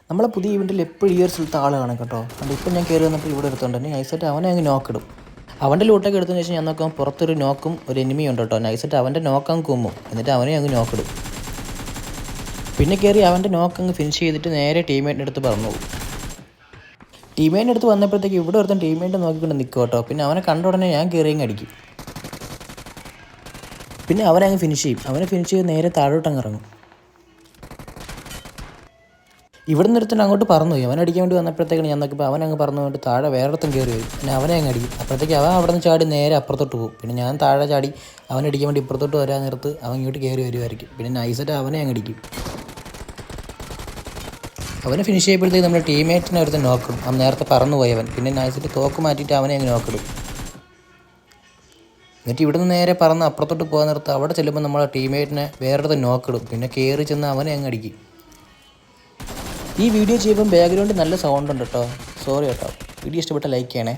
നമ്മളെ പുതിയ ഇവൻറ്റിൽ എപ്പോഴും ഈ ഒരു സ്ഥലത്ത് ആൾ കാണും കേട്ടോ. അതുകൊണ്ട് ഇപ്പം ഞാൻ കയറി വന്നപ്പോൾ ഇവിടെ എടുത്തോണ്ട് തന്നെ നൈസായിട്ട് അവനെ അങ്ങ് നോക്കിടും. അവൻ്റെ ലൂട്ടൊക്കെ എടുത്തതിന് ശേഷം ഞാൻ നോക്കാം പുറത്തൊരു നോക്കും ഒരു എനിമി ഉണ്ട് കേട്ടോ. നൈസായിട്ട് അവൻ്റെ നോക്കങ്ങ് കുമ്മും, എന്നിട്ട് അവനെ അങ്ങ് നോക്കിടും. പിന്നെ കയറി അവൻ്റെ നോക്കങ്ങ് ഫിനിഷ് ചെയ്തിട്ട് നേരെ ടീമേറ്റിൻ്റെ അടുത്ത് പറഞ്ഞു പോകും. ടീമേറ്റിൻ്റെ അടുത്ത് വന്നപ്പോഴത്തേക്ക് ഇവിടെ ഒരുത്തൻ ടീമേറ്റ് നോക്കിക്കൊണ്ട് നിൽക്കും കേട്ടോ. പിന്നെ അവനെ കണ്ട ഉടനെ ഞാൻ കയറിയങ്ങ് അടിക്കും. പിന്നെ അവനെ അങ്ങ് ഫിനിഷ് ചെയ്യും. അവനെ ഫിനിഷ് ചെയ്ത് നേരെ താഴോട്ടങ്ങ് ഇറങ്ങും. ഇവിടെ നിന്ന് ഒരുത്തൻ അങ്ങോട്ട് പറന്നു പോയി. അവനടിക്കാൻ വേണ്ടി വന്നപ്പോഴത്തേക്കാണ് ഞാൻ നോക്കിയപ്പോൾ അവനങ്ങ് പറന്നു പോയിട്ട് താഴെ വേറൊരുത്തൻ കയറി വരും. പിന്നെ അവനെ അങ്ങ് അടിക്കും. അപ്പോഴത്തേക്ക് അവൻ അവിടെ നിന്ന് ചാടി നേരെ അപ്പുറത്തോട്ട് പോകും. പിന്നെ ഞാൻ താഴെ ചാടി അവനടിക്കാൻ വേണ്ടി ഇപ്പുറത്തോട്ട് വരാൻ നേരത്ത് അവൻ ഇങ്ങോട്ട് കയറി വരുമായിരിക്കും. പിന്നെ നൈസായിട്ട് അവനെ അങ്ങ് അടിക്കും. അവനെ ഫിനിഷ് ചെയ്യുമ്പോഴത്തേക്ക് നമ്മുടെ ടീമേറ്റിനെ ഒരുത്തൻ നോക്കും. അവൻ നേരത്തെ പറന്നു പോയവൻ. പിന്നെ നൈസായിട്ട് തോക്ക് മാറ്റിയിട്ട് അവനെ അങ്ങ് നോക്കിടും. എന്നിട്ട് ഇവിടുന്ന് നേരെ പറന്ന് അപ്പുറത്തോട്ട് പോകാൻ നേരത്ത് അവിടെ ചെല്ലുമ്പോൾ നമ്മളെ ടീമേറ്റിനെ വേറൊരുത്തൻ നോക്കിടും. പിന്നെ കയറി ചെന്ന് അവനെ അങ്ങ് അടിക്കും. ഈ വീഡിയോ ചെയ്യുമ്പം ബാക്ക്ഗ്രൗണ്ടിൽ നല്ല സൗണ്ട് ഉണ്ട് കേട്ടോ. സോറി കേട്ടോ. വീഡിയോ ഇഷ്ടപ്പെട്ട ലൈക്ക് ചെയ്യണേ.